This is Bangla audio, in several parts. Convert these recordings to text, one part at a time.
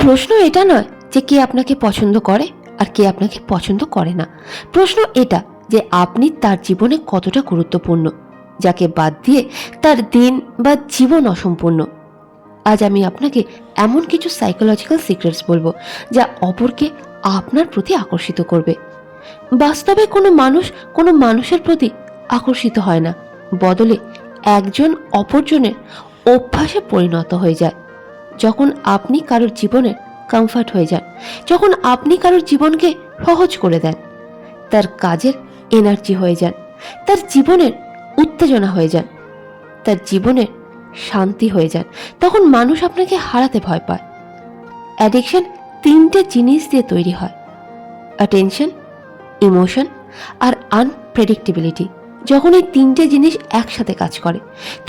প্রশ্ন এটা নয় যে কে আপনাকে পছন্দ করে আর কে আপনাকে পছন্দ করে না। প্রশ্ন এটা যে আপনি তার জীবনে কতটা গুরুত্বপূর্ণ, যাকে বাদ দিয়ে তার দিন বা জীবন অসম্পূর্ণ। আজ আমি আপনাকে এমন কিছু সাইকোলজিক্যাল সিক্রেটস বলবো যা অপরকে আপনার প্রতি আকর্ষিত করবে। বাস্তবে কোনো মানুষ কোনো মানুষের প্রতি আকর্ষিত হয় না, বদলে একজন অপরজনের অভ্যাসে পরিণত হয়ে যায়। যখন আপনি কারোর জীবনে কমফর্ট হয়ে যান, যখন আপনি কারোর জীবনকে সহজ করে দেন, তার কাজের এনার্জি হয়ে যান, তার জীবনের উত্তেজনা হয়ে যান, তার জীবনের শান্তি হয়ে যান, তখন মানুষ আপনাকে হারাতে ভয় পায়। অ্যাডিকশন তিনটে জিনিস দিয়ে তৈরি হয়: অ্যাটেনশন, ইমোশন আর আনপ্রেডিক্টেবিলিটি। যখন এই তিনটে জিনিস একসাথে কাজ করে,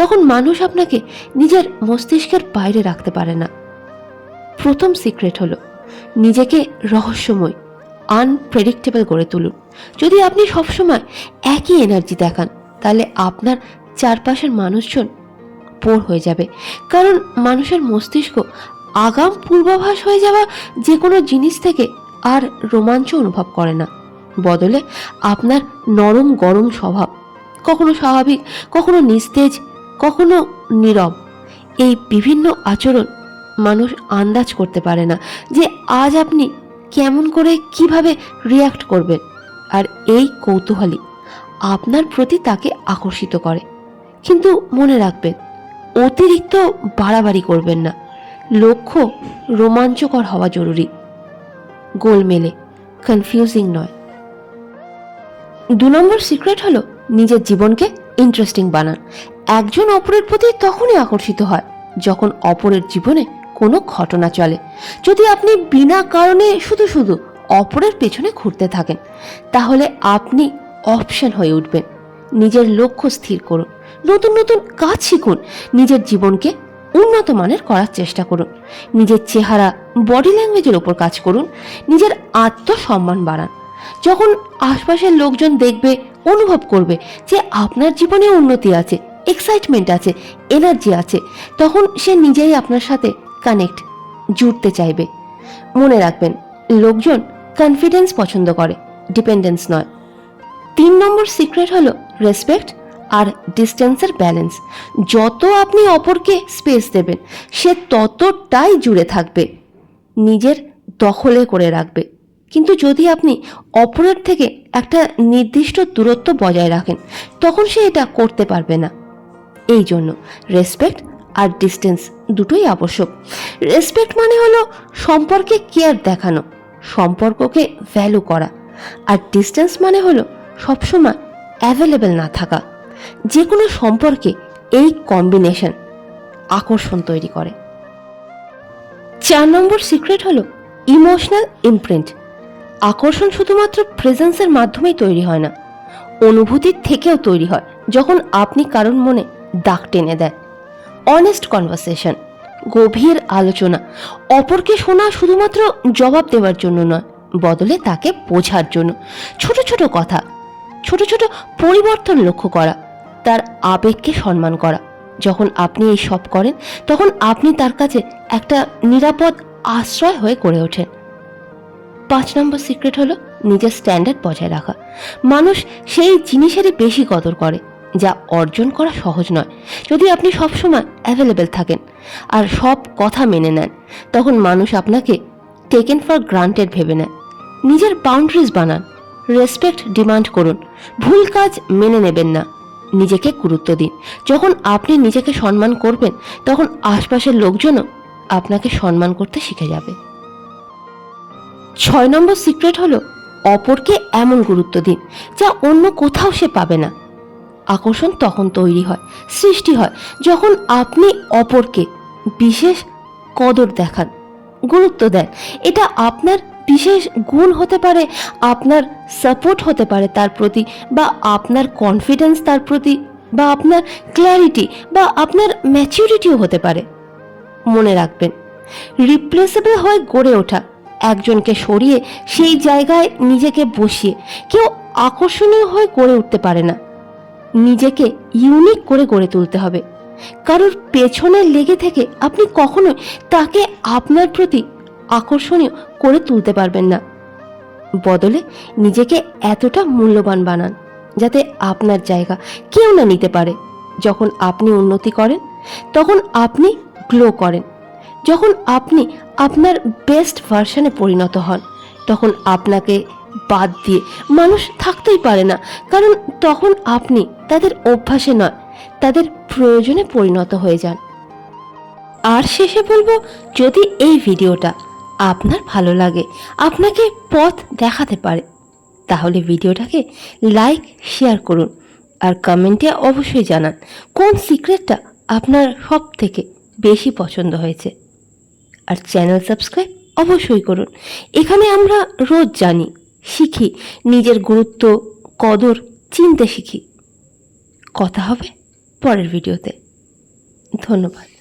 তখন মানুষ আপনাকে নিজের মস্তিষ্কের বাইরে রাখতে পারে না। প্রথম সিক্রেট হলো নিজেকে রহস্যময়, আনপ্রেডিক্টেবল করে তুলুন। যদি আপনি সবসময় একই এনার্জি দেখান, তাহলে আপনার চারপাশের মানুষজন বোর হয়ে যাবে, কারণ মানুষের মস্তিষ্ক আগাম পূর্বাভাস হয়ে যাওয়া যে কোনো জিনিস থেকে আর রোমাঞ্চ অনুভব করে না। বদলে আপনার নরম গরম স্বভাব, কখনো স্বাভাবিক, কখনো নিস্তেজ, কখনো নীরব, এই বিভিন্ন আচরণ মানুষ আন্দাজ করতে পারে না যে আজ আপনি কেমন করে কিভাবে রিয়্যাক্ট করবেন। আর এই কৌতূহলী আপনার প্রতি তাকে আকর্ষিত করে। কিন্তু মনে রাখবেন, অতিরিক্ত বাড়াবাড়ি করবেন না। লক্ষ্য রোমাঞ্চকর হওয়া জরুরি, গোলমেলে, কনফিউজিং নয়। 2 নম্বর সিক্রেট হলো নিজের জীবনকে ইন্টারেস্টিং বানান। একজন অপরের প্রতি তখনই আকর্ষিত হয় যখন অপরের জীবনে কোনো ঘটনা চলে। যদি আপনি বিনা কারণে শুধু শুধু অপরের পেছনে ঘুরতে থাকেন, তাহলে আপনি অপশন হয়ে উঠবেন। নিজের লক্ষ্য স্থির করুন, নতুন নতুন কাজ শিখুন, নিজের জীবনকে উন্নত মানের করার চেষ্টা করুন, নিজের চেহারা, বডি ল্যাঙ্গুয়েজের ওপর কাজ করুন, নিজের আত্মসম্মান বাড়ান। যখন আশপাশের লোকজন দেখবে, অনুভব করবে যে আপনার জীবনে উন্নতি আছে, এক্সাইটমেন্ট আছে, এনার্জি আছে, তখন সে নিজেই আপনার সাথে কানেক্ট, জুড়তে চাইবে। মনে রাখবেন, লোকজন কনফিডেন্স পছন্দ করে, ডিপেন্ডেন্স নয়। 3 নম্বর সিক্রেট হলো রেসপেক্ট আর ডিস্টেন্সের ব্যালেন্স। যত আপনি অপরকে স্পেস দেবেন, সে ততটাই জুড়ে থাকবে, নিজের দখলে করে রাখবে। কিন্তু যদি আপনি অপরের থেকে একটা নির্দিষ্ট দূরত্ব বজায় রাখেন, তখন সে এটা করতে পারবে না। এই জন্য রেসপেক্ট আর ডিস্টেন্স দুটোই আবশ্যক। রেসপেক্ট মানে হলো সম্পর্কে কেয়ার দেখানো, সম্পর্ককে ভ্যালু করা। আর ডিস্টেন্স মানে হলো সবসময় অ্যাভেলেবেল না থাকা। যে কোনো সম্পর্কে এই কম্বিনেশন আকর্ষণ তৈরি করে। 4 নম্বর সিক্রেট হলো ইমোশনাল ইমপ্রিন্ট। আকর্ষণ শুধুমাত্র প্রেজেন্সের মাধ্যমেই তৈরি হয় না, অনুভূতির থেকেও তৈরি হয়। যখন আপনি কারোর মনে দাগ টেনে দেন, অনেস্ট কনভারসেশন, গভীর আলোচনা, অপরকে শোনা শুধুমাত্র জবাব দেওয়ার জন্য নয়, বদলে তাকে বোঝার জন্য। ছোট ছোট কথা, ছোট ছোট পরিবর্তন লক্ষ্য করা, তার আবেগকে সম্মান করা। যখন আপনি এই সব করেন, তখন আপনি তার কাছে একটা নিরাপদ আশ্রয় হয়ে গড়ে ওঠেন। 5 নম্বর সিক্রেট হলো নিজের স্ট্যান্ডার্ড বজায় রাখা। মানুষ সেই জিনিসেরই বেশি কদর করে যা অর্জন করা সহজ নয়। যদি আপনি সবসময় অ্যাভেলেবেল থাকেন আর সব কথা মেনে নেন, তখন মানুষ আপনাকে টেকেন ফর গ্রান্টেড ভেবে নেয়। নিজের বাউন্ডারিজ বানান, রেসপেক্ট ডিমান্ড করুন, ভুল কাজ মেনে নেবেন না, নিজেকে গুরুত্ব দিন। যখন আপনি নিজেকে সম্মান করবেন, তখন আশপাশের লোকজনও আপনাকে সম্মান করতে শিখে যাবে। 6 নম্বর সিক্রেট হলো অপরকে এমন গুরুত্ব দিন যা অন্য কোথাও সে পাবে না। আকর্ষণ তখন তৈরি হয়, সৃষ্টি হয়, যখন আপনি অপরকে বিশেষ কদর দেখান, গুরুত্ব দেন। এটা আপনার বিশেষ গুণ হতে পারে, আপনার সাপোর্ট হতে পারে তার প্রতি, বা আপনার কনফিডেন্স তার প্রতি, বা আপনার ক্ল্যারিটি, বা আপনার ম্যাচিউরিটিও হতে পারে। মনে রাখবেন, রিপ্লেসেবল হয়ে গড়ে ওঠা, একজনকে সরিয়ে সেই জায়গায় নিজেকে বসিয়ে কেউ আকর্ষণীয় হয়ে গড়ে উঠতে পারে না। নিজেকে ইউনিক করে গড়ে তুলতে হবে। কারোর পেছনে লেগে থেকে আপনি কখনোই তাকে আপনার প্রতি আকর্ষণীয় করে তুলতে পারবেন না। বদলে নিজেকে এতটা মূল্যবান বানান যাতে আপনার জায়গা কেউ না নিতে পারে। যখন আপনি উন্নতি করেন তখন আপনি গ্লো করেন। যখন আপনি আপনার বেস্ট ভার্সনে পরিণত হন তখন আপনাকে বাদ দিয়ে মানুষ থাকতেই পারে না, কারণ তখন আপনি তাদের অভ্যাসে নয়, তাদের প্রয়োজনে পরিণত হয়ে যান। আর শেষে বলবো, যদি এই ভিডিওটা আপনার ভালো লাগে, আপনাকে পথ দেখাতে পারে, তাহলে ভিডিওটাকে লাইক শেয়ার করুন আর কমেন্টে অবশ্যই জানান কোন সিক্রেটটা আপনার সব থেকে বেশি পছন্দ হয়েছে। আর চ্যানেল সাবস্ক্রাইব অবশ্যই করুন। এখানে আমরা রোজ জানি, শিখি, নিজের গুরুত্ব কদর চিনতে শিখি। কথা হবে পরের ভিডিওতে। ধন্যবাদ।